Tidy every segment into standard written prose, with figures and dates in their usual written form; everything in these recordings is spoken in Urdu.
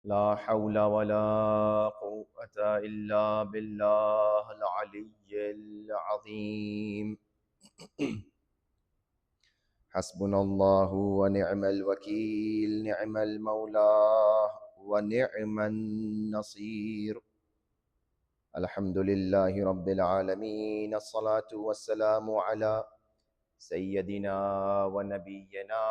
لا حول ولا قوة إلا بالله العلي العظيم. حسبنا الله ونعم الوكيل، نعم المولى ونعم النصير. الحمد لله رب العالمين، الصلاة والسلام على سيدنا ونبينا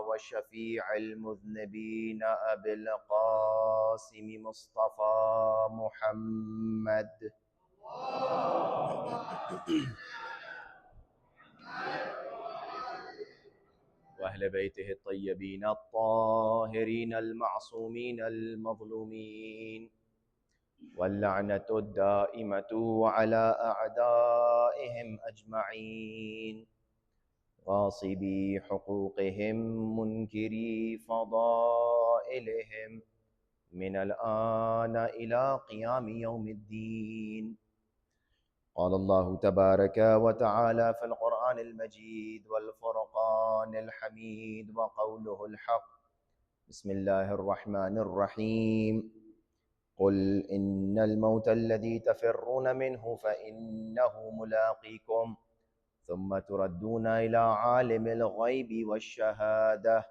وشفيع المذنبين أبي القاسم مصطفى محمد وأهل بيته الطيبين الطاهرين المعصومين المظلومين، واللعنة الدائمة على أعدائهم أجمعين، غاصبي حقوقهم منكري فضائلهم، من الآن إلى قيام يوم الدين. قال الله تبارك وتعالى في القرآن المجيد والفرقان الحميد وقوله الحق: بسم الله الرحمن الرحيم. قل إن الموت الذي تفرون منه فإنه ملاقيكم، ثم تردون إلى عالم الغيب والشهادة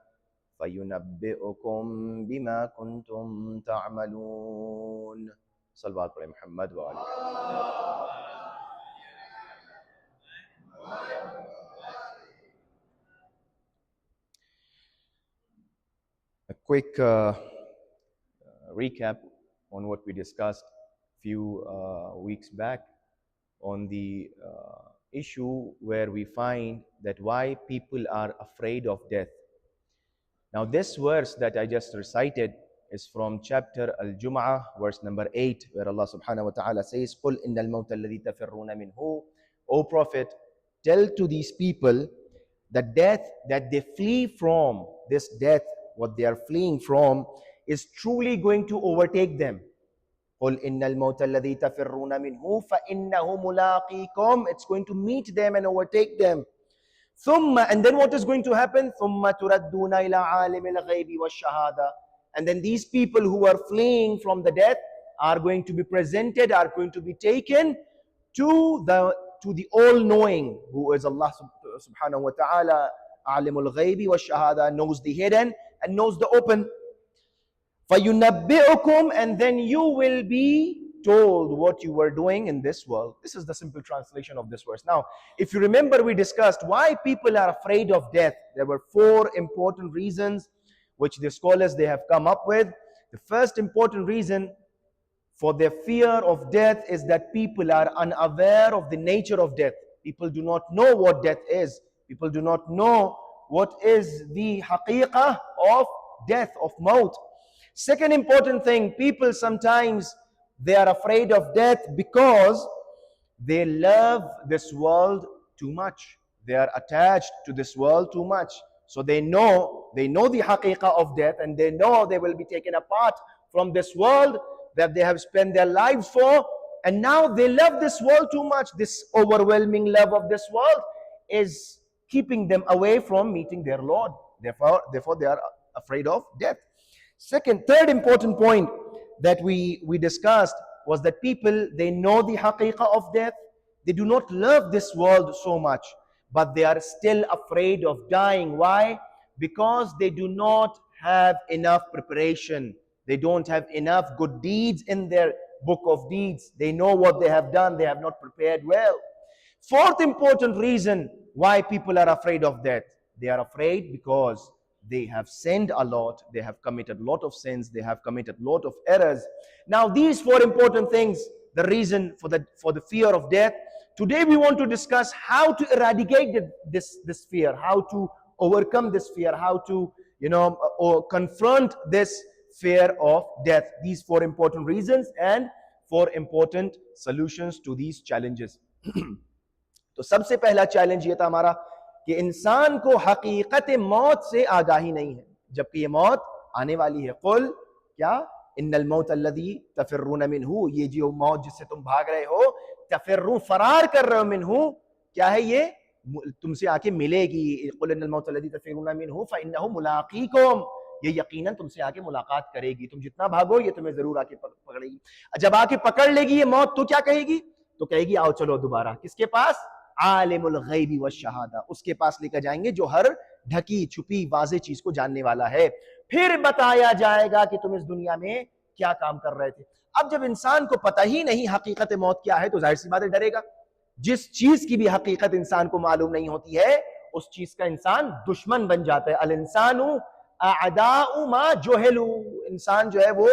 فينبئكم بما كنتم تعملون. صلوات پر محمد وآلہ. A quick recap on what we discussed a few weeks back on the issue where we find that why people are afraid of death. Now this verse that I just recited is from chapter Al-Jum'ah, verse number 8, where Allah subhanahu wa ta'ala says, قُلْ إِنَّ الْمَوْتَ الَّذِي تَفِرُّونَ مِنْهُ. O Prophet, tell to these people that death that they flee from, this death, what they are fleeing from, is truly going to overtake them. قُلْ إِنَّ الْمَوْتَ الَّذِي تَفِرُّونَ مِنْهُ فَإِنَّهُ مُلَاقِيكُمْ. It's going to meet them and overtake them. ثُمَّ, and then what is going to happen? ثُمَّ تُرَدُّونَ إِلَىٰ عَالِمِ الْغَيْبِ وَالشَّهَادَةِ. And then these people who are fleeing from the death are going to be presented, are going to be taken to the all-knowing, who is Allah subhanahu wa ta'ala, alimul ghaybi wa shahada, knows the hidden and knows the open. فَيُنَبِّئُكُمْ, and then you will be told what you were doing in this world. This is the simple translation of this verse. Now, if you remember, we discussed why people are afraid of death. There were 4 important reasons which the scholars they have come up with. The first important reason for their fear of death is that people are unaware of the nature of death. People do not know what death is. People do not know what is the haqiqah of death, of maut. Second important thing, people sometimes they are afraid of death because they love this world too much. They are attached to this world too much. So they know the haqiqah of death, and they know they will be taken apart from this world that they have spent their lives for, and now they love this world too much. This overwhelming love of this world is keeping them away from meeting their Lord. Therefore they are afraid of death. Third important point that we discussed was that people, they know the haqiqah of death. They do not love this world so much, but they are still afraid of dying. Why? Because they do not have enough preparation. They don't have enough good deeds in their book of deeds. They know what they have done. They have not prepared well. Fourth important reason why people are afraid of death. They are afraid because they have sinned a lot. They have committed a lot of sins. They have committed a lot of errors. Now, these 4 important things, the reason for the fear of death. Today, we want to discuss how to eradicate this fear, how to overcome this fear, how to or confront this fear of death. These 4 important reasons and 4 important solutions to these challenges. تو سب سے پہلا چیلنج یہ تھا ہمارا کہ انسان کو حقیقت موت سے آگاہی نہیں ہے، جبکہ یہ موت آنے والی ہے. قل کیا؟ ان الموت الذی تفرون منہ، یہ جو موت جس سے تم بھاگ رہے ہو، تفرون فرار کر رہے ہو، منہ کیا ہے؟ یہ تم سے آ کے ملے گی. قل ان الموت الذی تفرون منہ فانہ ملاقیکم، یہ یقیناً تم سے آ کے ملاقات کرے گی، تم جتنا بھاگو یہ تمہیں ضرور آ کے پکڑے گی۔ جب آ کے پکڑ لے گی یہ موت تو کیا کہے گی؟ تو کہے گی آؤ چلو دوبارہ کس کے پاس؟ عالم الغیب والشہادہ، اس کے پاس لے کر جائیں گے جو ہر ڈھکی چھپی واضح چیز کو جاننے والا ہے۔ پھر بتایا جائے گا کہ تم اس دنیا میں کیا کام کر رہے تھے۔ اب جب انسان کو پتہ ہی نہیں حقیقت موت کیا ہے تو ظاہر سی بات ہے ڈرے گا۔ جس چیز کی بھی حقیقت انسان کو معلوم نہیں ہوتی ہے اس چیز کا انسان دشمن بن جاتا ہے۔ الانسان اعداء ما جہلوا، انسان جو ہے وہ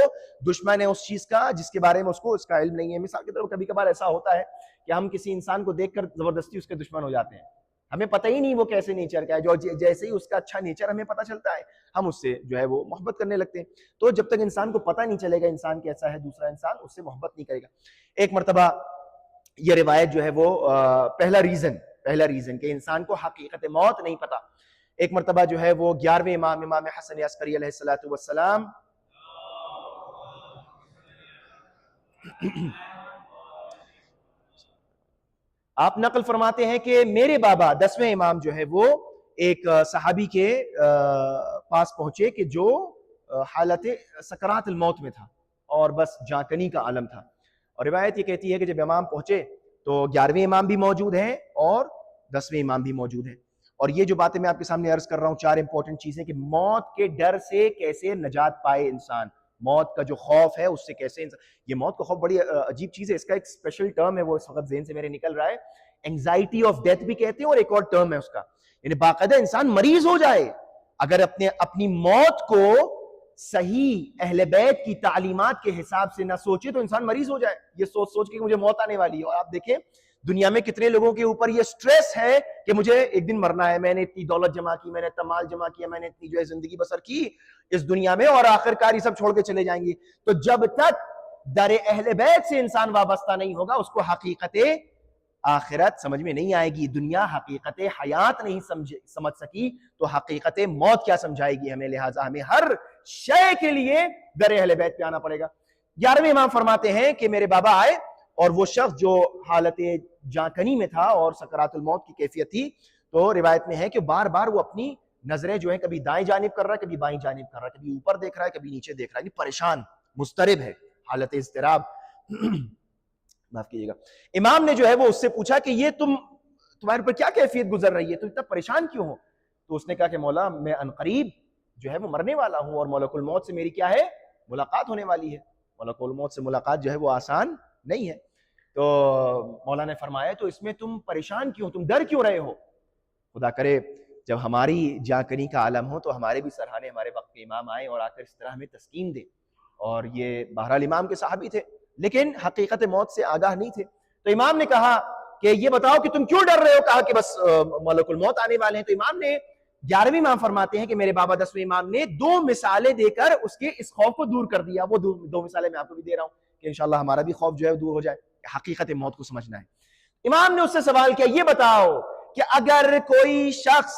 دشمن ہے اس چیز کا جس کے بارے میں اس کو اس کا علم نہیں ہے۔ مثال کے طور پر کبھی کبھار ایسا ہوتا ہے کہ ہم کسی انسان کو دیکھ کر زبردستی اس کے دشمن ہو جاتے ہیں، ہمیں پتہ ہی نہیں وہ کیسے نیچر کا ہے، جو جیسے ہی اس کا اچھا نیچر ہمیں پتہ چلتا ہے ہم اس سے جو ہے وہ محبت کرنے لگتے ہیں۔ تو جب تک انسان کو پتہ نہیں چلے گا انسان کیسا ہے دوسرا انسان اس سے محبت نہیں کرے گا۔ ایک مرتبہ یہ روایت جو ہے وہ پہلا ریزن کہ انسان کو حقیقت موت نہیں پتا۔ ایک مرتبہ جو ہے وہ 11ویں امام حسن عسکری علیہ السلام آپ نقل فرماتے ہیں کہ میرے بابا 10ویں امام جو ہے وہ ایک صحابی کے پاس پہنچے کہ جو حالت سکرات الموت میں تھا اور بس جانکنی کا عالم تھا، اور روایت یہ کہتی ہے کہ جب امام پہنچے تو 11ویں امام بھی موجود ہیں اور 10ویں امام بھی موجود ہیں۔ اور یہ جو باتیں میں آپ کے سامنے عرض کر رہا ہوں 4 امپورٹنٹ چیزیں کہ موت کے ڈر سے کیسے نجات پائے انسان، موت کا جو خوف ہے اس سے کیسے انسان، یہ موت کا خوف بڑی عجیب چیز ہے، اس کا ایک اسپیشل ٹرم ہے وہ اس وقت ذہن سے میرے نکل رہا ہے، اینگزائٹی آف ڈیتھ بھی کہتے ہیں، اور ایک اور ٹرم ہے اس کا، یعنی باقاعدہ انسان مریض ہو جائے اگر اپنی موت کو صحیح اہل بیت کی تعلیمات کے حساب سے نہ سوچے تو انسان مریض ہو جائے، یہ سوچ کے مجھے موت آنے والی ہے۔ اور آپ دیکھیں دنیا میں کتنے لوگوں کے اوپر یہ سٹریس ہے کہ مجھے ایک دن مرنا ہے، میں نے اتنی دولت جمع کی، میں نے اتنا مال جمع کیا، میں نے اتنی جو ہے زندگی بسر کی اس دنیا میں، اور آخرکار یہ سب چھوڑ کے چلے جائیں گے۔ تو جب تک در اہل بیت سے انسان وابستہ نہیں ہوگا اس کو حقیقت آخرت سمجھ میں نہیں آئے گی، دنیا حقیقت حیات نہیں سمجھ سکی تو حقیقت موت کیا سمجھائے گی ہمیں، لہٰذا ہمیں ہر شے کے لیے در اہل بیت پہ آنا پڑے گا۔ 11ویں امام فرماتے ہیں کہ میرے بابا آئے اور وہ شخص جو حالت جانکنی میں تھا اور سکرات الموت کی کیفیت تھی، تو روایت میں ہے کہ بار بار وہ اپنی نظریں جو ہیں کبھی دائیں جانب کر رہا ہے کبھی بائیں جانب کر رہا ہے، کبھی اوپر دیکھ رہا ہے کبھی نیچے دیکھ رہا ہے، یعنی پریشان مضطرب ہے، حالت اضطراب معاف کیجیے گا۔ امام نے جو ہے وہ اس سے پوچھا کہ یہ تمہارے اوپر کیا کیفیت گزر رہی ہے، تم اتنا پریشان کیوں ہو؟ تو اس نے کہا کہ مولا میں عنقریب جو ہے وہ مرنے والا ہوں اور ملک الموت سے میری کیا ہے ملاقات ہونے والی ہے، ملک الموت سے ملاقات جو ہے وہ آسان نہیں ہے۔ تو مولا نے فرمایا تو اس میں تم پریشان کیوں، تم ڈر کیوں رہے ہو؟ خدا کرے جب ہماری جانکنی کا عالم ہو تو ہمارے بھی سرحانے ہمارے وقت کے امام آئیں اور آ کر اس طرح ہمیں تسکین دے، اور یہ بہرحال امام کے صحابی تھے لیکن حقیقت موت سے آگاہ نہیں تھے۔ تو امام نے کہا کہ یہ بتاؤ کہ تم کیوں ڈر رہے ہو؟ کہا کہ بس ملک الموت آنے والے ہیں۔ تو امام نے 11ویں امام فرماتے ہیں کہ میرے بابا 10ویں امام نے 2 مثالیں دے کر اس کے اس خوف کو دور کر دیا۔ وہ 2 مثالیں میں آپ کو بھی دے رہا ہوں کہ انشاءاللہ ہمارا بھی خوف جو ہے دور ہو جائے، حقیقت موت کو سمجھنا ہے۔ امام نے اس سے سوال کیا یہ بتاؤ کہ اگر کوئی شخص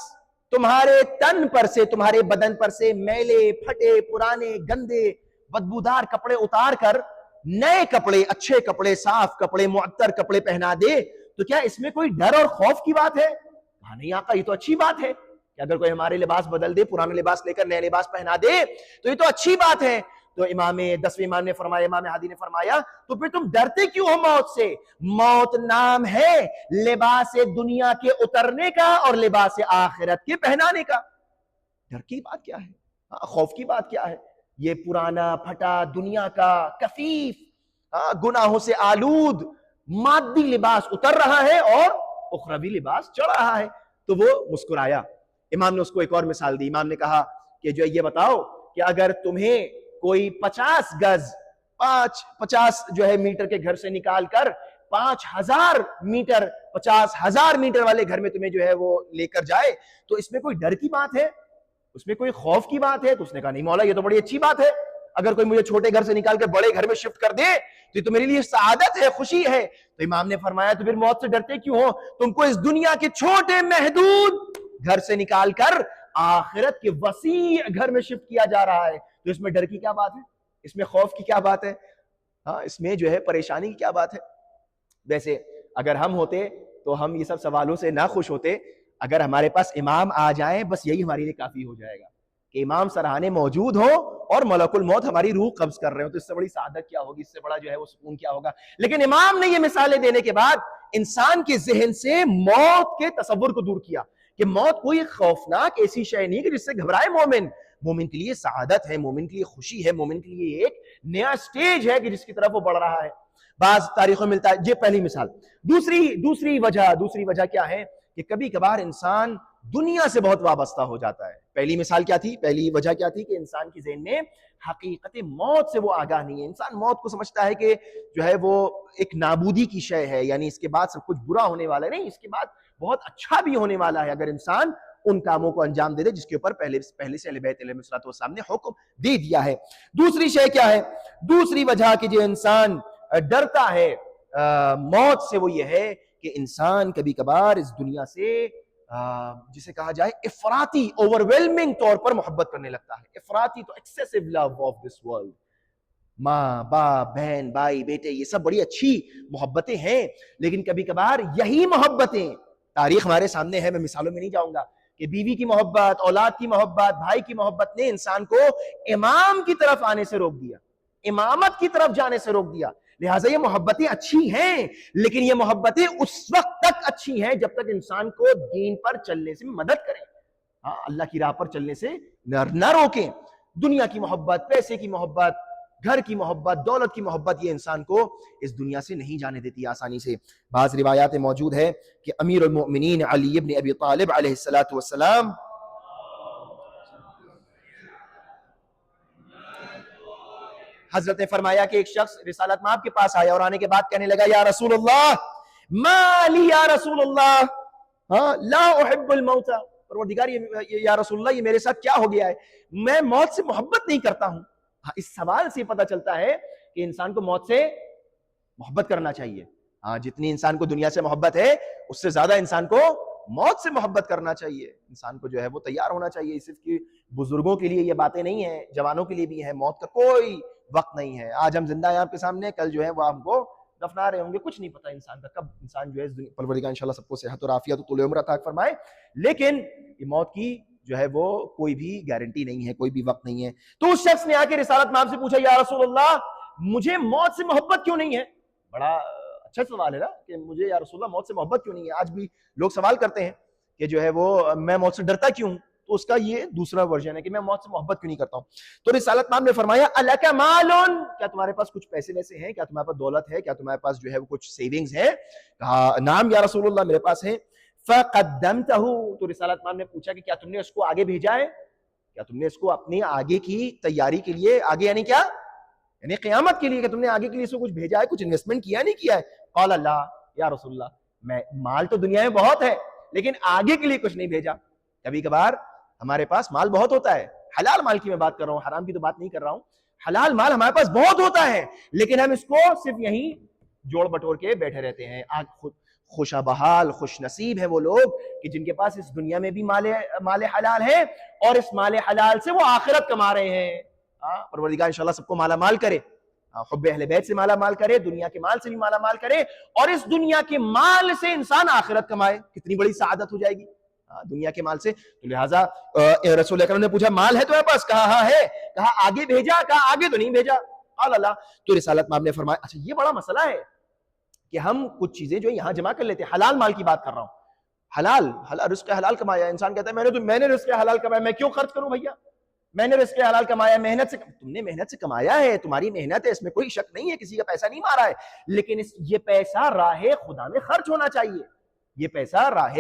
تمہارے تن پر سے، تمہارے بدن پر سے میلے پھٹے پرانے گندے بدبودار کپڑے اتار کر نئے کپڑے، اچھے کپڑے، صاف کپڑے، معطر کپڑے پہنا دے تو کیا اس میں کوئی ڈر اور خوف کی بات ہے؟ کہا نہیں آقا یہ تو اچھی بات ہے کہ اگر کوئی ہمارے لباس بدل دے، پرانا لباس لے کر نئے لباس پہنا دے تو یہ تو اچھی بات ہے۔ تو امام 10ویں امام نے فرمایا، امام ہادی نے فرمایا تو پھر تم ڈرتے کیوں ہو موت سے؟ موت نام ہے لباس دنیا کے اترنے کا اور لباس آخرت کے پہنانے کا۔ ڈر کی بات کیا ہے؟ خوف کی بات کیا ہے؟ یہ پرانا پھٹا دنیا کا کفیف گناہوں سے آلود مادی لباس اتر رہا ہے اور اخروی لباس چڑھ رہا ہے۔ تو وہ مسکرایا۔ امام نے اس کو ایک اور مثال دی، امام نے کہا کہ جو یہ بتاؤ کہ اگر تمہیں کوئی 50 گز 50 جو ہے میٹر کے گھر سے نکال کر 5000 میٹر 50,000 میٹر والے گھر میں تمہیں جو ہے وہ لے کر جائے تو اس میں کوئی ڈر کی بات ہے؟ اس میں کوئی خوف کی بات ہے؟ تو اس نے کہا نہیں مولا یہ تو بڑی اچھی بات ہے، اگر کوئی مجھے چھوٹے گھر سے نکال کر بڑے گھر میں شفٹ کر دے تو یہ تو میرے لیے سعادت ہے، خوشی ہے۔ تو امام نے فرمایا تو پھر موت سے ڈرتے کیوں ہو؟ تم کو اس دنیا کے چھوٹے محدود گھر سے نکال کر آخرت کے وسیع گھر میں شفٹ کیا جا رہا ہے، تو اس میں ڈر کی کیا بات ہے؟ اس میں خوف کی کیا بات ہے؟ اس میں جو ہے پریشانی کی کیا بات ہے؟ ویسے اگر ہم ہوتے تو ہم یہ سب سوالوں سے نہ خوش ہوتے، اگر ہمارے پاس امام آ جائیں بس یہی ہمارے لیے کافی ہو جائے گا۔ کہ امام سرحانے موجود ہو اور ملک الموت ہماری روح قبض کر رہے ہو، تو اس سے بڑی سعادت کیا ہوگی، اس سے بڑا جو ہے وہ سکون کیا ہوگا. لیکن امام نے یہ مثالیں دینے کے بعد انسان کے ذہن سے موت کے تصور کو دور کیا کہ موت کوئی خوفناک ایسی شے نہیں کہ جس سے گھبرائے مومن. مومن کے لیے سعادت ہے، مومن کے لیے خوشی ہے، مومن کے لیے ایک نیا سٹیج ہے کہ جس کی طرف وہ بڑھ رہا ہے. بعض تاریخوں میں ملتا ہے. یہ پہلی مثال. دوسری وجہ کیا ہے کہ کبھی کبھار انسان دنیا سے بہت وابستہ ہو جاتا ہے. پہلی مثال کیا تھی؟ پہلی وجہ کیا تھی کہ انسان کے ذہن میں حقیقت موت سے وہ آگاہ نہیں ہے. انسان موت کو سمجھتا ہے کہ جو ہے وہ ایک نابودی کی شے ہے، یعنی اس کے بعد سب کچھ برا ہونے والا ہے. نہیں، اس کے بعد بہت اچھا بھی ہونے والا ہے اگر انسان ان کاموں کو انجام دے دے جس کے اوپر پہلے سے اہل بیت علیہ السلام نے حکم دے دیا ہے. دوسری شے کیا ہے؟ دوسری وجہ کہ جو انسان ڈرتا ہے موت سے وہ یہ ہے کہ انسان کبھی کبھار اس دنیا سے جسے کہا جائے افراطی اوورویلمنگ طور پر محبت کرنے لگتا ہے. افراطی تو excessive love of this world. ماں باپ بہن بھائی بیٹے یہ سب بڑی اچھی محبتیں ہیں، لیکن کبھی کبھار یہی محبتیں، تاریخ ہمارے سامنے ہے، میں مثالوں میں نہیں جاؤں گا، کہ بیوی کی محبت، اولاد کی محبت، بھائی کی محبت نے انسان کو امام کی طرف آنے سے روک دیا، امامت کی طرف جانے سے روک دیا. لہٰذا یہ محبتیں اچھی ہیں، لیکن یہ محبتیں اس وقت تک اچھی ہیں جب تک انسان کو دین پر چلنے سے مدد کریں، اللہ کی راہ پر چلنے سے نہ روکیں. دنیا کی محبت، پیسے کی محبت، گھر کی محبت، دولت کی محبت، یہ انسان کو اس دنیا سے نہیں جانے دیتی آسانی سے. بعض روایات موجود ہے کہ امیر المؤمنین علی ابن ابی طالب علیہ السلام حضرت نے فرمایا کہ ایک شخص رسالت مآب کے پاس آیا اور آنے کے بعد کہنے لگا یا رسول اللہ ما لی یا رسول اللہ لا احب الموت. پروردگار یا رسول اللہ یہ میرے ساتھ کیا ہو گیا ہے، میں موت سے محبت نہیں کرتا ہوں. اس سوال سے پتہ چلتا ہے کہ انسان کو موت سے محبت کرنا چاہیے. جتنی انسان کو دنیا سے محبت ہے اس سے زیادہ انسان کو موت سے محبت کرنا چاہیے. انسان کو جو ہے وہ تیار ہونا چاہیے. صرف کہ بزرگوں کے لیے یہ باتیں نہیں ہیں، جوانوں کے لیے بھی ہیں. موت کا کوئی وقت نہیں ہے. آج ہم زندہ ہیں آپ کے سامنے، کل جو ہے وہ ہم کو دفنا رہے ہوں گے. کچھ نہیں پتا انسان کا کب انسان جو ہے پروردگار انشاءاللہ سب کو صحت اور عافیت و طول عمر عطا فرمائے. لیکن یہ موت کی جو ہے وہ کوئی بھی گارنٹی نہیں ہے، کوئی بھی وقت نہیں ہے. تو اس شخص نے آ کے رسالت مآب سے پوچھا یا رسول اللہ مجھے موت سے محبت کیوں نہیں ہے؟ بڑا اچھا سوال ہے نا کہ مجھے یا رسول اللہ موت سے محبت کیوں نہیں ہے. آج بھی لوگ سوال کرتے ہیں کہ جو ہے وہ میں موت سے ڈرتا کیوں ہوں. تو اس کا یہ دوسرا ورژن ہے کہ میں موت سے محبت کیوں نہیں کرتا ہوں. تو رسالت مآب نے فرمایا الک مال، کیا تمہارے پاس کچھ پیسے ویسے ہیں، کیا تمہارے پاس دولت ہے، کیا تمہارے پاس جو ہے وہ کچھ سیونگز ہیں؟ کہا نعم یا رسول اللہ میرے پاس ہیں. فقدمتہ، تو رسالت مآب نے پوچھا کہ کیا تم نے اس کو آگے بھیجا ہے، کیا تم نے اس کو اپنی آگے کی تیاری کے لیے، آگے یعنی کیا، یعنی قیامت کے لیے، کہ تم نے آگے کے لیے اس کو کچھ بھیجا ہے، کچھ انویسٹمنٹ کیا نہیں کیا ہے؟ قال اللہ یا رسول اللہ میں مال تو دنیا میں بہت ہے لیکن آگے کے لیے کچھ نہیں بھیجا. کبھی کبھار ہمارے پاس مال بہت ہوتا ہے، حلال مال کی میں بات کر رہا ہوں، حرام کی تو بات نہیں کر رہا ہوں. حلال مال ہمارے پاس بہت ہوتا ہے لیکن ہم اس کو صرف یہیں جوڑ بٹور کے بیٹھے رہتے ہیں. خوشا بحال خوش نصیب ہیں وہ لوگ کہ جن کے پاس اس دنیا میں بھی مال حلال ہے اور اس مال حلال سے وہ آخرت کما رہے ہیں. پروردگار انشاءاللہ سب کو مالا مال کرے، حب اہل بیت سے مالا مال کرے، دنیا کے مال سے بھی مالا مال کرے، اور اس دنیا کے مال سے انسان آخرت کمائے. کتنی بڑی سعادت ہو جائے گی دنیا کے مال سے. تو لہٰذا رسول اکرم نے پوچھا مال ہے تمہارے پاس؟ کہا ہاں ہے. کہا آگے بھیجا؟ کہا آگے تو نہیں بھیجا. قال اللہ، تو رسالت مآب نے فرمایا اچھا یہ بڑا مسئلہ ہے کہ ہم کچھ چیزیں جو یہاں جمع کر لیتے ہیں. حلال مال کی بات کر رہا ہوں، حلال رزق حلال کمایا. انسان کہتا ہے میں نے رزق حلال کمایا، میں کیوں خرچ کروں بھیا، میں نے رزق حلال کمایا، محنت سے. تم نے محنت سے کمایا ہے، تمہاری محنت ہے، اس میں کوئی شک نہیں ہے، کسی کا پیسہ نہیں مارا ہے، لیکن یہ پیسہ راہ خدا میں خرچ ہونا چاہیے. یہ پیسہ راہ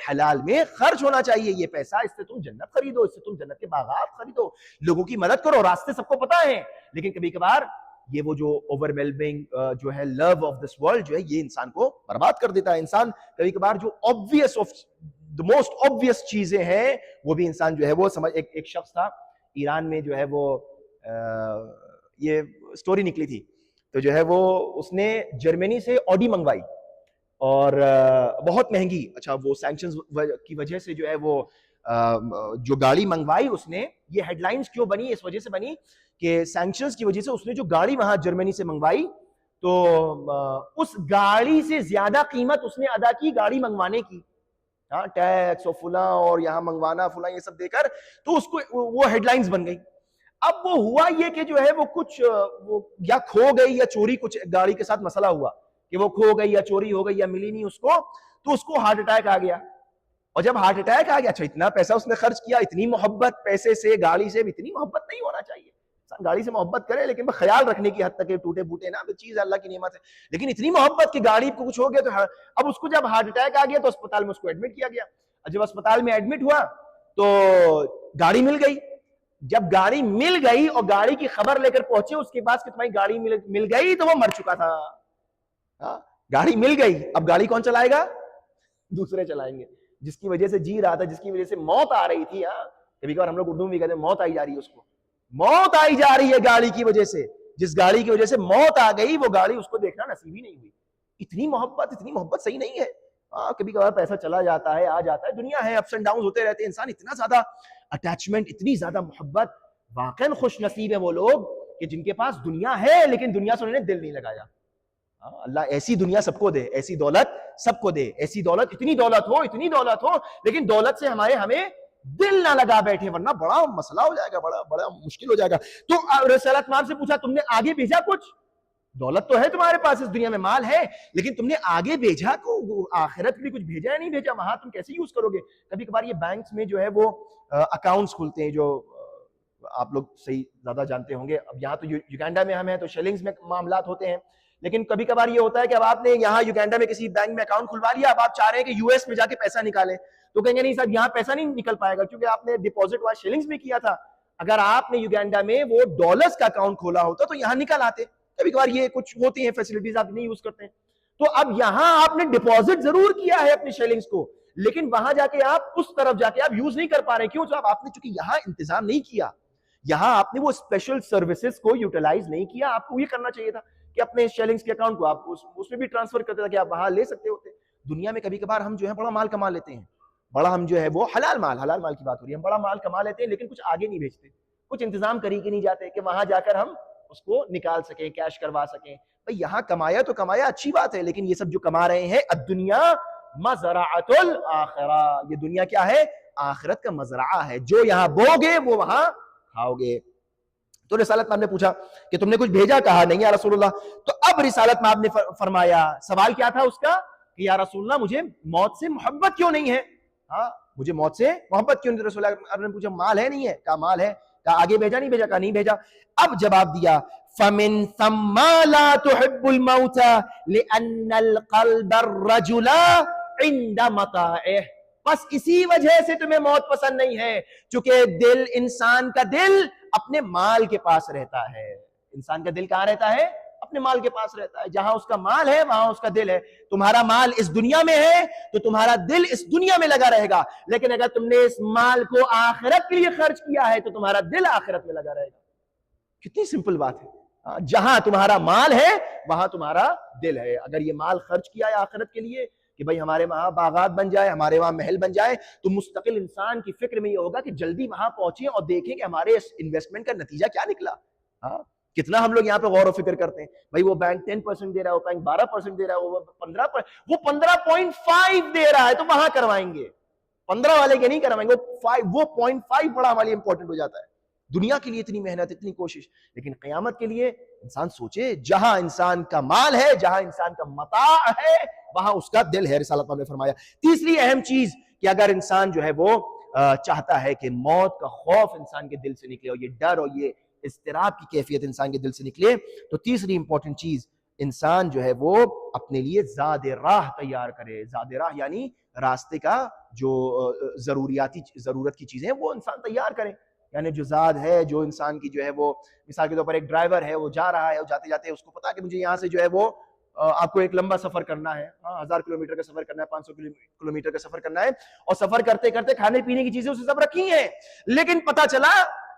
حلال میں خرچ ہونا چاہیے. یہ پیسہ اس سے تم جنت خریدو، اس سے تم جنت کے باغات خریدو، لوگوں کی مدد کرو. راستے سب کو پتا ہے لیکن کبھی کبھار یہ وہ جو اوور ویلمنگ جو ہے لو آف دس ورلڈ جو ہے یہ انسان کو برباد کر دیتا ہے. انسان کبھی کبھار جو obvious of the most obvious چیزیں ہیں وہ بھی انسان جو ہے وہ سمجھ. ایک شخص تھا ایران میں جو ہے وہ یہ سٹوری نکلی تھی تو جو ہے وہ اس نے جرمنی سے آڈی منگوائی اور بہت مہنگی. اچھا وہ سینکشنز کی وجہ سے جو ہے وہ جو گاڑی منگوائی اس نے، یہ ہیڈ لائنز کیوں بنی، اس وجہ سے بنی کہ سینکشنز کی وجہ سے اس نے جو گاڑی وہاں جرمنی سے منگوائی تو اس گاڑی سے زیادہ قیمت اس نے ادا کی گاڑی منگوانے کی. ہاں ٹیکس اور فلاں اور یہاں منگوانا فلاں یہ سب دے کر، تو اس کو وہ ہیڈ لائنز بن گئی. اب وہ ہوا یہ کہ جو ہے وہ کچھ وہ یا کھو گئی یا چوری، کچھ گاڑی کے ساتھ مسئلہ ہوا کہ وہ کھو گئی یا چوری ہو گئی یا ملی نہیں اس کو، تو اس کو ہارٹ اٹیک آ گیا. اور جب ہارٹ اٹیک آ گیا، اچھا اتنا پیسہ اس نے خرچ کیا، اتنی محبت پیسے سے گاڑی سے، اتنی محبت نہیں ہونا چاہیے. گاڑی سے محبت کرے لیکن خیال رکھنے کی حد تک ٹوٹے بوٹے نا، چیز اللہ کی نعمت ہے، لیکن اتنی محبت کہ گاڑی کو کچھ ہو گیا. تو اب اس کو جب ہارٹ اٹیک آ گیا تو اسپتال میں اس کو ایڈمٹ کیا گیا. جب اسپتال میں ایڈمٹ ہوا تو گاڑی مل گئی. جب گاڑی مل گئی اور گاڑی کی خبر لے کر پہنچے اس کے پاس کہ تمہاری گاڑی مل گئی، تو وہ مر چکا تھا. گاڑی مل گئی، اب گاڑی کون چلائے گا؟ دوسرے چلائیں گے. جس کی وجہ سے جی رہا تھا، جس کی وجہ سے موت آ رہی تھی، کبھی کبھار ہم لوگ اردو میں بھی کہتے ہیں موت آئی جا رہی ہے، اس کو موت آئی جا رہی ہے گاڑی کی وجہ سے. جس گاڑی کی وجہ سے موت آ گئی وہ گاڑی اس کو دیکھنا نصیب ہی نہیں ہوئی. اتنی محبت صحیح نہیں ہے. کبھی کبھار پیسہ چلا جاتا ہے، آ جاتا ہے، دنیا ہے، اپس اینڈ ڈاؤن ہوتے رہتے ہیں. انسان اتنا زیادہ اٹیچمنٹ، اتنی زیادہ محبت، واقعا خوش نصیب ہے وہ لوگ کہ جن کے پاس دنیا ہے لیکن دنیا سے انہوں نے دل نہیں لگایا. اللہ ایسی دنیا سب کو دے، ایسی دولت سب کو دے، ایسی دولت، اتنی دولت ہو لیکن دولت سے ہمیں دل نہ لگا بیٹھے، ورنہ بڑا مسئلہ ہو جائے گا، بڑا مشکل ہو جائے گا. تو رسالت مام سے پوچھا تم نے آگے بھیجا کچھ؟ دولت تو ہے تمہارے پاس، اس دنیا میں مال ہے، لیکن تم نے آگے بھیجا تو آخرت کے لیے کچھ بھیجا یا نہیں بھیجا؟ وہاں تم کیسے یوز کرو گے؟ کبھی کبھار یہ بینکس میں جو ہے وہ اکاؤنٹس کھلتے ہیں، جو آپ لوگ صحیح زیادہ جانتے ہوں گے. اب یہاں تو یوگینڈا میں ہم ہیں تو شیلنگز میں معاملات ہوتے ہیں، لیکن کبھی کبھار یہ ہوتا ہے کہ اب آپ نے یہاں یوگینڈا میں کسی بینک میں اکاؤنٹ کھلوا لیا، اب آپ چاہ رہے ہیں کہ یو ایس میں جا کے پیسہ نکالیں، تو کہیں گے نہیں صاحب یہاں پیسہ نہیں نکل پائے گا کیونکہ آپ نے ڈپازٹ وہاں شیلنگز میں کیا تھا. اگر آپ نے یوگینڈا میں وہ ڈالرز کا اکاؤنٹ کھولا ہوتا تو یہاں نکل آتے. کبھی کبھار یہ کچھ ہوتی ہیں فیسلٹیز، آپ نہیں یوز کرتے ہیں. تو اب یہاں آپ نے ڈپازٹ ضرور کیا ہے اپنی شیلنگز کو، لیکن وہاں جا کے آپ اس طرف جا کے آپ یوز نہیں کر پا رہے. کیوں؟ صاحب آپ نے چونکہ یہاں انتظام نہیں کیا، یہاں آپ نے وہ اسپیشل سروسز کو یوٹیلائز نہیں کیا. آپ کو یہ کرنا چاہیے تھا کہ اپنے شیلنگز کے اکاؤنٹ کو آپ اس میں بھی ٹرانسفر کرتے تھے کہ آپ وہاں لے سکتے ہوتے. دنیا میں کبھی کبھار ہم جو ہے بڑا مال کما لیتے ہیں، بڑا ہم جو ہے وہ حلال مال کی بات ہو رہی ہے، ہم بڑا مال کما لیتے ہیں لیکن کچھ آگے نہیں بھیجتے، کچھ انتظام کری کے نہیں جاتے کہ وہاں جا کر ہم اس کو نکال سکیں، کیش کروا سکیں. بھئی یہاں کمایا تو کمایا، اچھی بات ہے، لیکن یہ سب جو کما رہے ہیں، الدنیا مزرعۃ الاخرہ، یہ دنیا کیا ہے؟ آخرت کا مزرعہ ہے. جو یہاں بو گے وہ وہاں کھاؤ گے. تو رسالت مآب نے پوچھا کہ تم نے کچھ بھیجا؟ کہا نہیں یا رسول اللہ. تو اب رسالت مآب نے فرمایا، سوال کیا تھا اس کا کہ یا رسول اللہ مجھے موت سے محبت کیوں نہیں ہے؟ مجھے موت سے محبت کیوں نہیں؟ رسول اللہ نے پوچھا مال ہے نہیں ہے؟ کہا مال ہے. کہا آگے بھیجا نہیں بھیجا؟ کہا نہیں بھیجا. اب جواب دیا فَمِن ثَمَّ لَا تُحِبُّ الْمَوْتَ لِأَنَّ الْقَلْبَ الرَّجُلَ عِنْدَ مَتَاعِهِ. بس اسی وجہ سے تمہیں موت پسند نہیں ہے، چونکہ دل، انسان کا دل اپنے مال کے پاس رہتا ہے. انسان کا دل کہاں رہتا ہے؟ اپنے مال کے پاس رہتا ہے. جہاں اس کا مال ہے وہاں اس کا دل ہے. تمہارا مال اس دنیا میں ہے تو تمہارا دل اس دنیا میں لگا رہے گا، لیکن اگر تم نے اس مال کو آخرت کے لیے خرچ کیا ہے تو تمہارا دل آخرت میں لگا رہے گا. کتنی سمپل بات ہے. جہاں تمہارا مال ہے وہاں تمہارا دل ہے. اگر یہ مال خرچ کیا ہے آخرت کے لیے کہ بھئی ہمارے وہاں باغات بن جائے، ہمارے وہاں محل بن جائے، تو مستقل انسان کی فکر میں یہ ہوگا کہ جلدی وہاں پہنچیں اور دیکھیں کہ ہمارے اس انویسٹمنٹ کا نتیجہ کیا نکلا. کتنا ہم لوگ یہاں پہ غور و فکر کرتے ہیں. بھئی وہ بینک 10% دے رہا ہے، وہ بینک 12% دے رہا ہے، وہ 15%، وہ 15.5 دے رہا ہے تو وہاں کروائیں گے. 15 والے کے نہیں کروائیں گے، وہ 0.5 بڑا ہمارے لیے امپورٹنٹ ہو جاتا ہے. دنیا کے لیے اتنی محنت، اتنی کوشش، لیکن قیامت کے لیے انسان سوچے جہاں انسان کا مال ہے، جہاں انسان کا متاع ہے، وہاں اس کا دل ہے. رسالت نے فرمایا تیسری اہم چیز کہ اگر انسان جو ہے وہ چاہتا ہے کہ موت کا خوف انسان کے دل سے نکلے اور یہ ڈر اور یہ اضطراب کی کیفیت انسان کے دل سے نکلے، تو تیسری امپورٹنٹ چیز انسان جو ہے وہ اپنے لیے زاد راہ تیار کرے. زاد راہ یعنی راستے کا جو ضرورت کی چیزیں وہ انسان تیار کرے. یعنی جو زاد ہے، جو انسان کی جو ہے وہ، مثال کے طور پر ایک ڈرائیور ہے، وہ جا رہا ہے، جاتے جاتے اس کو پتا کہ مجھے یہاں سے جو ہے وہ آپ کو ایک لمبا سفر کرنا ہے، 1000 کلومیٹر کا سفر کرنا ہے، 500 کلومیٹر کا سفر کرنا ہے، اور سفر کرتے کرتے کھانے پینے کی چیزیں اسے سب رکھی ہیں، لیکن پتا چلا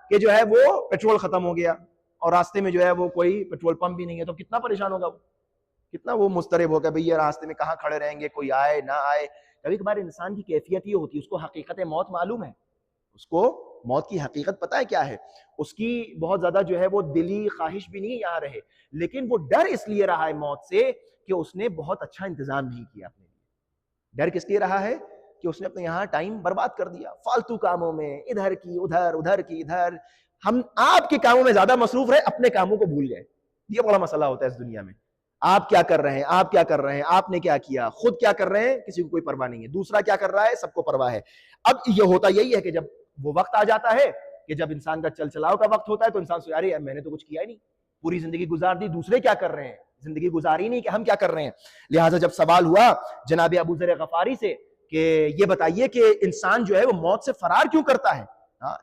کہ جو ہے وہ پیٹرول ختم ہو گیا اور راستے میں جو ہے وہ کوئی پیٹرول پمپ بھی نہیں ہے. تو کتنا پریشان ہوگا، کتنا وہ مضطرب ہوگا بھئی یہ راستے میں کہاں کھڑے رہیں گے، کوئی آئے نہ آئے. کبھی کبھار انسان کی کیفیت یہ ہوتی ہے، اس کو حقیقت موت معلوم ہے، اس کو موت کی حقیقت پتہ ہے کیا ہے، اس کی بہت زیادہ جو ہے وہ دلی خواہش بھی نہیں یہاں رہے، لیکن وہ ڈر اس لیے رہا ہے موت سے کہ اس نے بہت اچھا انتظام نہیں کیا اپنے لیے. ڈر کس لیے رہا ہے؟ کہ اس نے اپنے یہاں ٹائم برباد کر دیا فالتو کاموں میں، ادھر کی ادھر، ادھر کی ادھر. ہم آپ کے کاموں میں زیادہ مصروف رہے، اپنے کاموں کو بھول گئے. یہ بڑا مسئلہ ہوتا ہے اس دنیا میں. آپ کیا کر رہے ہیں، آپ کیا کر رہے ہیں، آپ نے کیا کیا، خود کیا کر رہے ہیں، کسی کو کوئی پرواہ نہیں ہے. دوسرا کیا کر رہا ہے، سب کو پرواہ ہے. اب یہ ہوتا یہی ہے کہ جب وہ وقت آ جاتا ہے کہ جب انسان کا چل چلاؤ کا وقت ہوتا ہے تو انسان سوچتا ہے یار میں نے تو کچھ کیا ہی نہیں، پوری زندگی گزار دی، دوسرے کیا کر رہے ہیں، زندگی گزاری نہیں کہ ہم کیا کر رہے ہیں. لہٰذا جب سوال ہوا جناب ابو ذر غفاری سے کہ یہ بتائیے کہ انسان جو ہے وہ موت سے فرار کیوں کرتا ہے،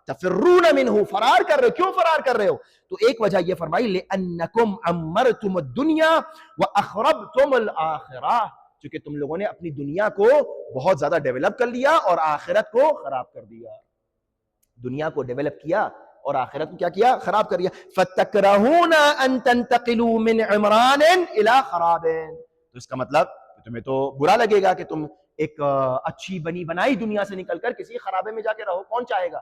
تفرون منہ، فرار کر رہے ہو، کیوں فرار کر رہے ہو؟ تو ایک وجہ یہ فرمائی لأنکم عمرتم الدنیا واخربتم الآخرہ، چونکہ تم لوگوں نے اپنی دنیا کو بہت زیادہ ڈیولپ کر لیا اور آخرت کو خراب کر دیا. دنیا کو ڈیولپ کیا اور آخرت کو کیا کیا، خراب کر دیا. فَتَكْرَهُونَ أَن تَنْتَقِلُوا مِنْ عِمْرَانٍ إِلَىٰ خَرَابٍ، تو اس کا مطلب تمہیں تو برا لگے گا کہ تم ایک اچھی بنی بنائی دنیا سے نکل کر کسی خرابے میں جا کے رہو. کون چاہے گا،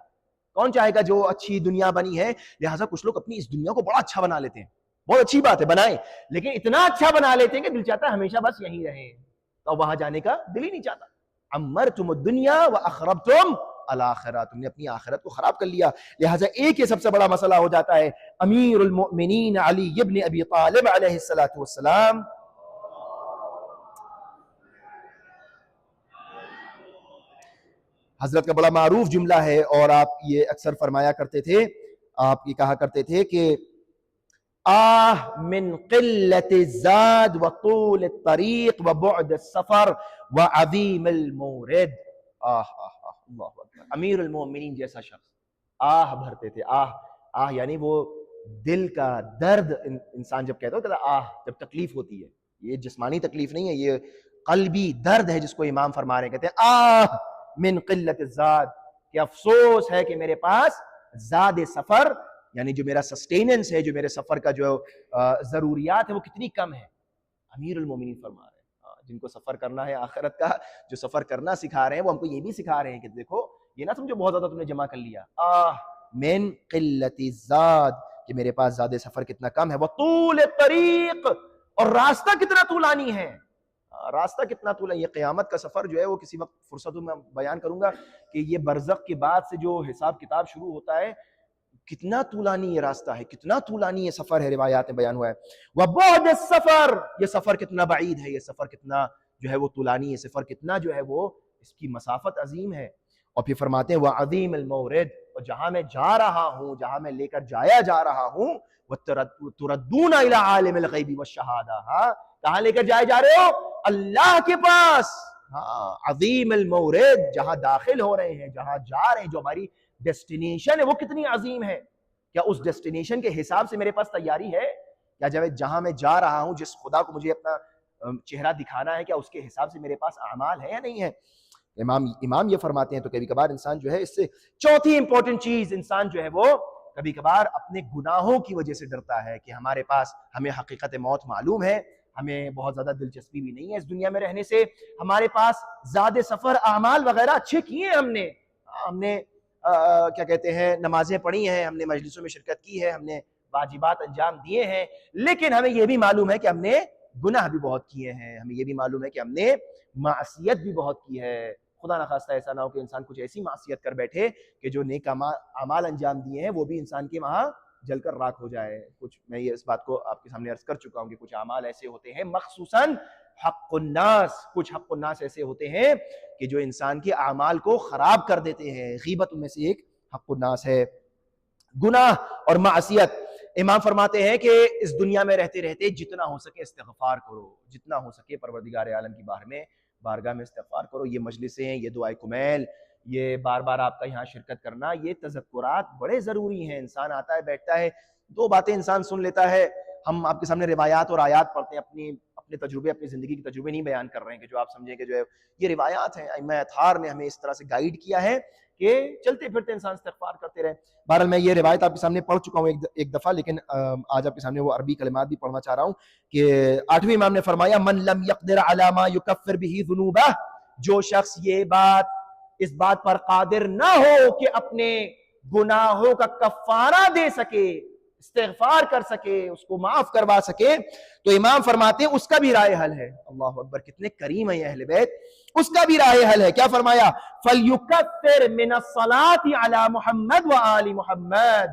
کون چاہے گا جو اچھی دنیا بنی ہے. لہٰذا کچھ لوگ اپنی اس دنیا کو بڑا اچھا بنا لیتے ہیں، بہت اچھی بات ہے بنائیں، لیکن اتنا اچھا بنا لیتے ہیں کہ دل چاہتا ہے ہمیشہ بس یہیں رہیں، تو وہاں جانے کا دل ہی نہیں چاہتا. عمرتم الدنیا واخربتم الآخرہ، تم نے اپنی آخرت کو خراب کر لیا. لہٰذا ایک یہ سب سے بڑا مسئلہ ہو جاتا ہے. امیر المؤمنین علی ابن ابی طالب علیہ السلام حضرت کا بڑا معروف جملہ ہے اور آپ یہ اکثر فرمایا کرتے تھے، آپ یہ کہا کرتے تھے کہ آہ من قلت الزاد وطول الطریق وبعد السفر وعظیم المورد. اللہ اکبر. امیر المومنین جیسا شخص آہ بھرتے تھے. آہ یعنی وہ دل کا درد. انسان جب کہتا ہے آہ، جب تکلیف ہوتی ہے، یہ جسمانی تکلیف نہیں ہے، یہ قلبی درد ہے جس کو امام فرما رہے ہیں. کہتے ہیں آہ من قلت الزاد، کہ افسوس ہے کہ میرے پاس زاد سفر، یعنی جو میرا سسٹیننس ہے، جو میرے سفر کا جو ضروریات ہے وہ کتنی کم ہے. امیر المومنین فرما رہے ہیں جن کو سفر کرنا ہے آخرت کا، جو سفر کرنا سکھا رہے ہیں، وہ ہم کو یہ بھی سکھا رہے ہیں کہ دیکھو یہ نہ سمجھو بہت زیادہ تم نے جمع کر لیا. من قلت الزاد، کہ میرے پاس زاد سفر کتنا کم ہے. وطول الطریق، اور راستہ کتنا طولانی ہے. راستہ کتنا طولانی. یہ قیامت کا سفر جو ہے وہ کسی وقت فرصتوں میں بیان کروں گا کہ یہ برزخ کے بعد سے جو حساب کتاب شروع ہوتا ہے کتنا طولانی یہ راستہ ہے، کتنا طولانی یہ سفر ہے. روایات میں بیان ہوا ہے. وَبُعْدِ السَّفَر، یہ سفر کتنا بعید ہے، یہ سفر کتنا جو ہے وہ طولانی ہے، سفر کتنا جو ہے وہ اس کی مسافت عظیم ہے. اور پھر فرماتے ہیں وَعَظِيمِ الْمَوْرِدِ، اور جہاں میں جا رہا ہوں، جہاں میں لے کر جایا جا رہا ہوں، وَتُرَدُّونَ إِلَىٰ عَالِمِ الْغَيْبِ وَالشَّهَادَةِ، کہاں لے کر جائے جا رہے ہو؟ اللہ کے پاس. عظیم المورد، جہاں داخل ہو رہے ہیں، جہاں جا رہے ہیں، جو ہماری ڈیسٹینیشن ہے وہ کتنی عظیم ہے. کیا اس ڈیسٹینیشن کے حساب سے میرے پاس تیاری ہے؟ کیا جہاں میں جا رہا ہوں، جس خدا کو مجھے اپنا چہرہ دکھانا ہے، کیا اس کے حساب سے میرے پاس اعمال ہے یا نہیں ہے؟ امام یہ فرماتے ہیں. تو کبھی کبھار انسان جو ہے اس سے چوتھی امپورٹنٹ چیز، انسان جو ہے وہ کبھی کبھار اپنے گناہوں کی وجہ سے ڈرتا ہے کہ ہمارے پاس، ہمیں حقیقت موت معلوم ہے، ہمیں بہت زیادہ دلچسپی بھی نہیں ہے اس دنیا میں رہنے سے، ہمارے پاس زیادہ سفر اعمال وغیرہ اچھے کیے ہیں، ہم نے کیا کہتے ہیں نمازیں پڑھی ہیں، ہم نے مجلسوں میں شرکت کی ہے، ہم نے واجبات انجام دیے ہیں، لیکن ہمیں یہ بھی معلوم ہے کہ ہم نے گناہ بھی بہت کیے ہیں، ہمیں یہ بھی معلوم ہے کہ ہم نے معصیت بھی بہت کی ہے. خدا نخواستہ ایسا نہ ہو کہ انسان کچھ ایسی معصیت کر بیٹھے کہ جو نیک اعمال انجام دیے ہیں وہ بھی انسان کے وہاں جل کر راکھ ہو جائے. کچھ میں یہ اس بات کو آپ کے سامنے عرض کر چکا ہوں کہ کچھ اعمال ایسے ہوتے ہیں، مخصوصاً حق الناس، کچھ حق الناس ایسے ہوتے ہیں کہ جو انسان کے اعمال کو خراب کر دیتے ہیں. غیبت ان میں سے ایک حق الناس ہے. گناہ اور معصیت، امام فرماتے ہیں کہ اس دنیا میں رہتے رہتے جتنا ہو سکے استغفار کرو، جتنا ہو سکے پروردگار عالم کی بارگاہ میں استغفار کرو. یہ مجلسیں، یہ دعائے کمیل، یہ بار بار آپ کا یہاں شرکت کرنا، یہ تذکرات بڑے ضروری ہیں. انسان آتا ہے، بیٹھتا ہے، دو باتیں انسان سن لیتا ہے. ہم آپ کے سامنے روایات اور آیات پڑھتے ہیں، اپنے تجربے، اپنی زندگی کے تجربے نہیں بیان کر رہے ہیں کہ جو آپ سمجھیں کہ جو ہے یہ روایات ہیں. ائمہ اطہار نے ہمیں اس طرح سے گائیڈ کیا ہے کہ چلتے پھرتے انسان استغفار کرتے رہے. بہرحال میں یہ روایت آپ کے سامنے پڑھ چکا ہوں ایک دفعہ، لیکن آج آپ کے سامنے وہ عربی کلمات بھی پڑھنا چاہ رہا ہوں کہ 8ویں امام نے فرمایا من لم يقدر على ما يكفر به ذنوبه، جو شخص اس بات پر قادر نہ ہو کہ اپنے گناہوں کا کفارہ دے سکے، استغفار کر سکے، اس کو معاف کروا سکے، تو امام فرماتے ہیں اس کا بھی رائے حل ہے. اللہ اکبر، کتنے کریم ہیں یہ اہل بیت. اس کا بھی رائے حل ہے. کیا فرمایا؟ فَلْيُكَثِّرْ مِنَ الصَّلَاةِ عَلَى مُحَمَّدْ وَآلِ مُحَمَّدْ.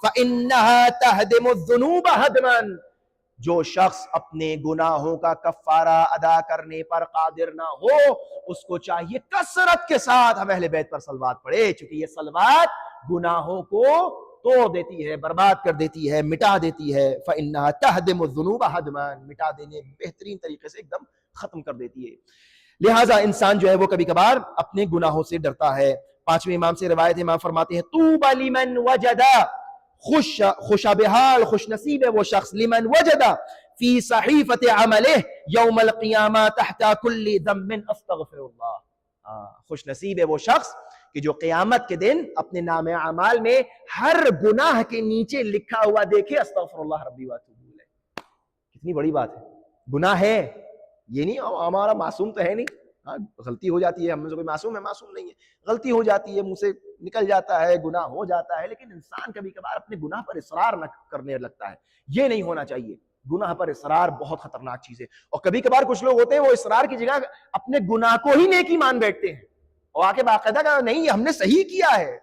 فَإِنَّهَا تَهْدِمُ الذُّنُوبَ هَدْمًا. جو شخص اپنے گناہوں کا کفارہ ادا کرنے پر قادر نہ ہو، اس کو چاہیے کثرت کے ساتھ ہم اہل بیت پر صلوات پڑھے، چونکہ یہ صلوات گناہوں کو توڑ دیتی ہے، برباد کر دیتی ہے، مٹا دیتی ہے. فَإِنَّهَا تَهْدِمُ الذُّنُوبَ هَدْمًا. مٹا دینے بہترین طریقے سے ایک دم ختم کر دیتی ہے. لہٰذا انسان جو ہے وہ کبھی کبھار اپنے گناہوں سے ڈرتا ہے. پانچویں امام سے روایت امام فرماتے ہیں طوبى لمن وجد، خوش بحال، خوش نصیب ہے وہ شخص، لمن وجد فی صحیفۃ عملہ یوم القیامہ تحت کل ذنب استغفر اللہ. خوش نصیب ہے وہ شخص کہ جو قیامت کے دن اپنے نام اعمال میں ہر گناہ کے نیچے لکھا ہوا دیکھے استغفر اللہ ربی واتوب الیہ. کتنی بڑی بات ہے. گناہ ہے، یہ نہیں ہمارا معصوم تو ہے نہیں، غلطی ہو جاتی ہے، ہم میں سے کوئی معصوم ہے؟ معصوم نہیں ہے، غلطی ہو جاتی ہے، منہ سے نکل جاتا ہے، گناہ ہو جاتا ہے، لیکن انسان کبھی کبھار اپنے گناہ پر اصرار نہ کرنے لگتا ہے. یہ نہیں ہونا چاہیے. گناہ پر اصرار بہت خطرناک چیز ہے. اور کبھی کبھار کچھ لوگ ہوتے ہیں وہ اصرار کی جگہ اپنے گناہ کو ہی نیکی مان بیٹھتے ہیں اور آ کے باقاعدہ کہا نہیں ہم نے صحیح کیا ہے.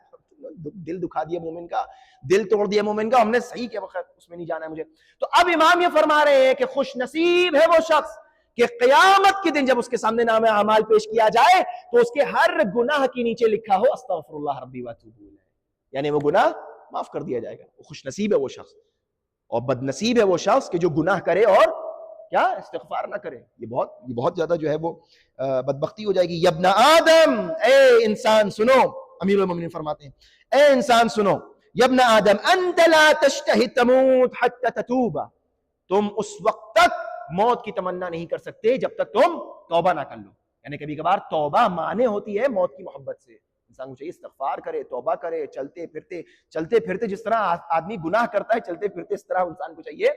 دل دکھا دیا مومن کا، دل توڑ دیا مومن کا، ہم نے صحیح کیا، وقت اس میں نہیں جانا ہے مجھے. تو اب امام یہ فرما رہے ہیں کہ خوش نصیب ہے وہ شخص کہ قیامت کے دن جب اس کے سامنے نام اعمال پیش کیا جائے تو اس کے ہر گناہ کے نیچے لکھا ہو استغفر اللہ ربی واتوب الیہ، یعنی وہ گناہ معاف کر دیا جائے گا. خوش نصیب ہے وہ شخص. اور بد نصیب ہے وہ شخص کہ جو گناہ کرے اور کیا استغفار نہ کرے. یہ بہت زیادہ جو ہے وہ بدبختی ہو جائے گی. یبن آدم، اے انسان سنو، امیر المومنین فرماتے ہیں اے انسان سنو، یبن آدم انت لا تشتہی تموت حتی تتوب. تم اس وقت تک موت کی تمنا نہیں کر سکتے جب تک تم توبہ نہ کر لو. یعنی کبھی کبھار توبہ مانے ہوتی ہے موت کی محبت سے. انسان کو چاہیے استغفار کرے، توبہ کرے، چلتے پھرتے جس طرح آدمی گناہ کرتا ہے چلتے پھرتے اس طرح انسان کو چاہیے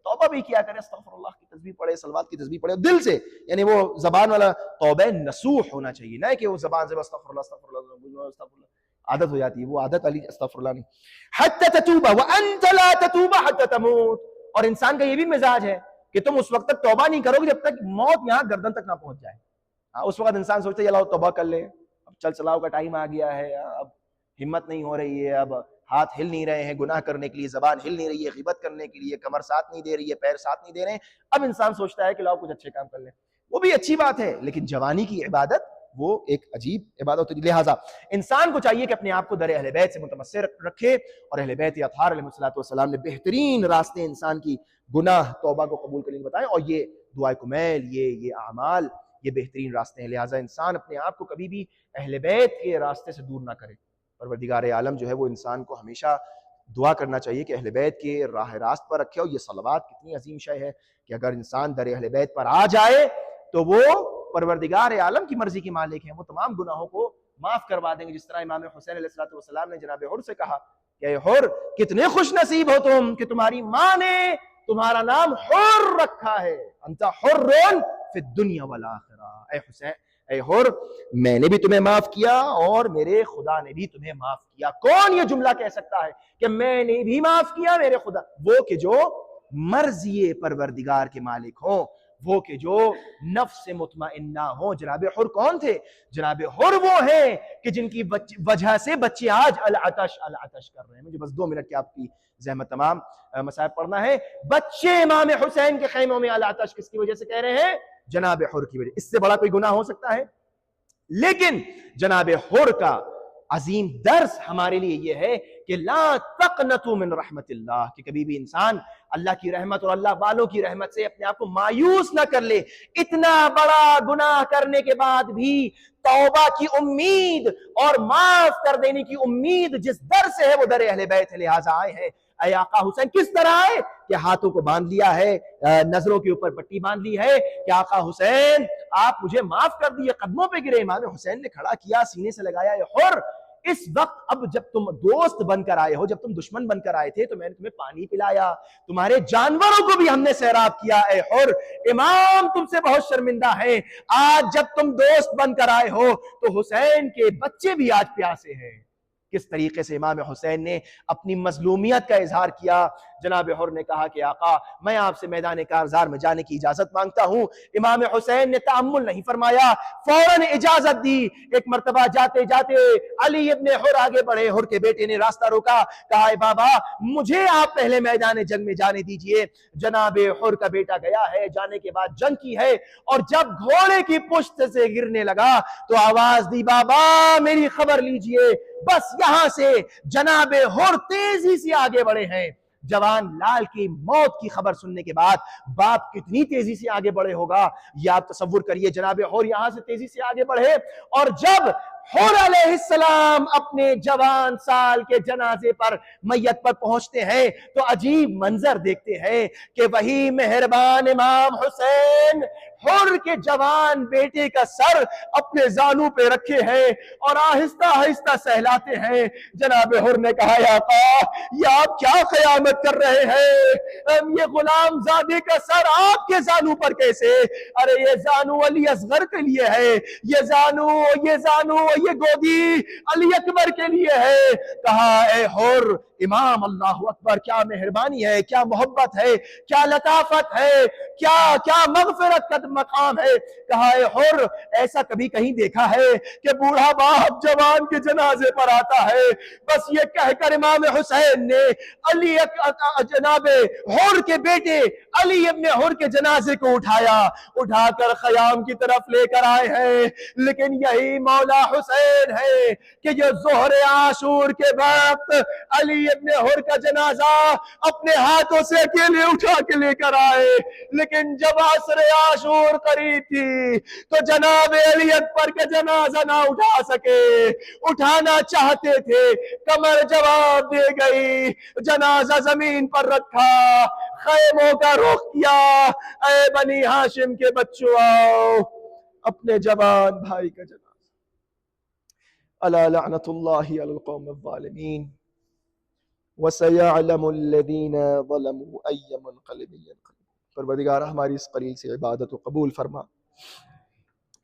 توبہ بھی کیا کرے، استغفر اللہ کی تسبیح پڑھے، صلوات کی تسبیح پڑھے دل سے. یعنی وہ زبان والا توبہ نصوح ہونا چاہیے، نہ کہ وہ زبان سے استغفر اللہ استغفر اللہ استغفر اللہ عادت ہو جاتی ہے، وہ عادت والی استغفر اللہ نہیں. حتی تتوب وانت لا تتوب حتی تموت. اور انسان کا یہ بھی مزاج ہے کہ تم اس وقت تک توبہ نہیں کرو گے جب تک موت یہاں گردن تک نہ پہنچ جائے. اس وقت انسان سوچتا ہے اللہ توبہ کر لے، اب چل چلاؤ کا ٹائم آ گیا ہے، اب ہمت نہیں ہو رہی ہے، اب ہاتھ ہل نہیں رہے ہیں گناہ کرنے کے لیے، زبان ہل نہیں رہی ہے غیبت کرنے کے لیے، کمر ساتھ نہیں دے رہی ہے، پیر ساتھ نہیں دے رہے ہیں. اب انسان سوچتا ہے کہ لاؤ کچھ اچھے کام کر لیں. وہ بھی اچھی بات ہے، لیکن جوانی کی عبادت وہ ایک عجیب عبادت ہوتی ہے. لہٰذا انسان کو چاہیے کہ اپنے آپ کو در اہل بیت سے متمسک رکھے. اور اہل بیت اطہار علیہ الصلوۃ والسلام نے بہترین راستے انسان کی گناہ توبہ کو قبول کرنے کے بتائے، اور یہ دعائے کمیل، یہ اعمال، یہ بہترین راستے ہیں. لہٰذا انسان اپنے آپ کو کبھی بھی اہل بیت کے راستے سے دور نہ کرے. پروردگار عالم جو ہے وہ انسان کو ہمیشہ دعا کرنا چاہیے کہ اہل بیت کے راہ راست پر رکھے. اور یہ صلوات کتنی عظیم شے ہے کہ اگر انسان در اہل بیت پر آ جائے تو وہ پروردگار عالم کی مرضی کے مالک ہیں، وہ تمام گناہوں کو معاف کروا دیں گے. جس طرح امام حسین علیہ السلام نے جناب حر سے کہا کہ اے حر کتنے خوش نصیب ہو تم کہ تمہاری ماں نے تمہارا نام حر رکھا ہے، انت حر فی الدنیا والآخرہ. اے حسین، اے حر، میں نے بھی تمہیں معاف کیا اور میرے خدا نے بھی تمہیں معاف کیا. کون یہ جملہ کہہ سکتا ہے کہ میں نے بھی معاف کیا میرے خدا؟ وہ کہ جو مرضی پروردگار کے مالک ہوں، وہ کہ جو نفس مطمئنہ ہوں. جناب حر کون تھے؟ جناب حر وہ ہیں کہ جن کی وجہ سے بچے آج العطش کر رہے ہیں. مجھے بس 2 منٹ کی آپ کی زحمت، تمام مصائب پڑھنا ہے. بچے امام حسین کے خیموں میں العطش کس کی وجہ سے کہہ رہے ہیں؟ جناب حر کی وجہ. اس سے بڑا کوئی گناہ ہو سکتا ہے؟ لیکن جناب حر کا عظیم درس ہمارے لیے یہ ہے کہ لا تقنطوا من رحمت اللہ، کہ کبھی بھی انسان اللہ کی رحمت اور اللہ والوں کی رحمت سے اپنے آپ کو مایوس نہ کر لے. اتنا بڑا گناہ کرنے کے بعد بھی توبہ کی امید اور معاف کر دینے کی امید جس در سے ہے وہ در اہل بیت ہے. لہٰذا آئے ہیں اے آقا حسین. کس طرح آئے کہ ہاتھوں کو باندھ لیا ہے، نظروں کے اوپر پٹی باندھ لی ہے کہ آقا حسین آپ مجھے معاف کر دیے. قدموں پہ گرے. امام حسین نے کھڑا کیا، سینے سے لگایا. اے حر اس وقت اب جب تم دوست بن کر آئے ہو، جب تم دشمن بن کر آئے تھے تو میں نے تمہیں پانی پلایا، تمہارے جانوروں کو بھی ہم نے سیراب کیا، اے حر امام تم سے بہت شرمندہ ہے، آج جب تم دوست بن کر آئے ہو تو حسین کے بچے بھی آج پیاسے ہیں۔ کس طریقے سے امام حسین نے اپنی مظلومیت کا اظہار کیا۔ جناب حر نے کہا کہ آقا میں آپ سے میدان کارزار میں جانے کی اجازت مانگتا ہوں۔ امام حسین نے تأمل نہیں فرمایا، فوراً اجازت دی۔ ایک مرتبہ جاتے جاتے علی ابن حر آگے بڑھے، حر کے بیٹے نے راستہ روکا، کہا اے بابا مجھے آپ پہلے میدان جنگ میں جانے دیجئے۔ جناب حر کا بیٹا گیا ہے، جانے کے بعد جنگ کی ہے، اور جب گھوڑے کی پشت سے گرنے لگا تو آواز دی بابا میری خبر لیجئے۔ بس یہاں سے جناب حر تیزی سے آگے بڑھے ہیں۔ جوان لال کی موت کی خبر سننے کے بعد باپ کتنی تیزی سے آگے بڑھے ہوگا یہ آپ تصور کریے۔ جناب حر یہاں سے تیزی سے آگے بڑھے، اور جب حر علیہ السلام اپنے جوان سال کے جنازے پر میت پر پہنچتے ہیں تو عجیب منظر دیکھتے ہیں کہ وہی مہربان امام حسین حر کے جوان بیٹے کا سر اپنے زانوں پہ رکھے ہیں اور آہستہ آہستہ سہلاتے ہیں۔ جناب حر نے کہا یا آقا یہ آپ کیا قیامت کر رہے ہیں، یہ غلام زادے کا سر آپ کے زانوں پر کیسے؟ ارے یہ زانو علی اصغر کے لیے ہے، یہ زانو یہ گودی علی اکبر کے لیے ہے۔ کہا اے حر امام اللہ اکبر، کیا مہربانی ہے، کیا محبت ہے، کیا لطافت ہے، کیا مغفرت کا مقام ہے۔ کہا اے حر ایسا کبھی کہیں دیکھا ہے کہ بوڑھا باپ جوان کے جنازے پر آتا ہے؟ بس یہ کہہ کر امام حسین نے جناب حر کے بیٹے علی ابن حر کے جنازے کو اٹھا کر خیام کی طرف لے کر آئے ہیں۔ لیکن یہی مولا حسین ہے کہ جو ظہر عاشور کے وقت علی ابن حر کا جنازہ اپنے ہاتھوں سے اکیلے اٹھا کے لے کر آئے، لیکن جب عصر عاشور قریب تھی تو جناب علی اکبر کا جنازہ نہ اٹھا سکے، اٹھانا چاہتے تھے، کمر جواب دے گئی، جنازہ زمین پر رکھا، خیموں کا رخ کیا، اے بنی ہاشم کے بچوں آؤ، اپنے جوان بھائی کا جنازہ۔ الا لعنت اللہ علی القوم الظالمین وسيعلم الذين ظلموا أي منقلب ينقلبون۔ پروردگار ہماری اس قلیل سے عبادت و قبول فرما،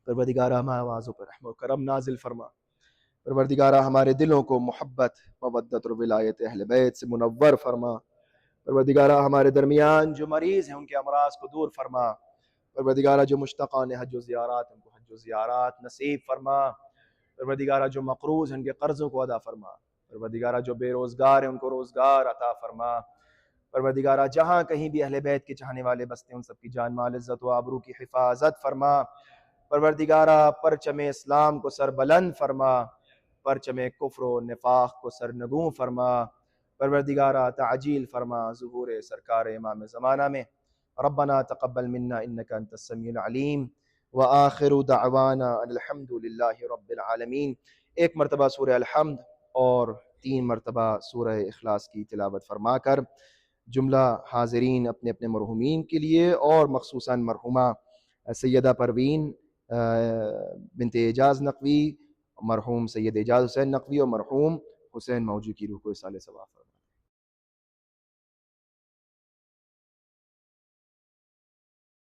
پروردگار ہمارے آوازوں پر رحم و کرم نازل فرما، پروردگار ہمارے دلوں کو محبت مودت اور ولایت اہل بیت سے منور فرما، پروردگار ہمارے درمیان جو مریض ہیں ان کے امراض کو دور فرما، پروردگار جو مشتاقان حج و زیارات ان کو حج و زیارات نصیب فرما، پروردگار جو مقروض ہیں ان کے قرضوں کو ادا فرما، پروردگارہ جو بے روزگار ہیں ان کو روزگار عطا فرما، پروردگارہ جہاں کہیں بھی اہل بیت کے چاہنے والے بستے ہیں ان سب کی جان مال عزت و آبرو کی حفاظت فرما، پروردگارہ پرچم اسلام کو سر بلند فرما، پرچم کفر و نفاق کو سرنگوں فرما، پروردگارہ تعجیل فرما ظہور سرکار امام زمانہ میں۔ ربنا تقبل منا انك انت السمیع العلیم وآخر دعوانا ان الحمد للہ رب العالمین۔ ایک مرتبہ سورہ الحمد اور 3 مرتبہ سورہ اخلاص کی تلاوت فرما کر جملہ حاضرین اپنے اپنے مرحومین کے لیے اور مخصوصاً مرحومہ سیدہ پروین بنت اعجاز نقوی، مرحوم سید اعجاز حسین نقوی اور مرحوم حسین موجی کی روح کو اصالِ ثواب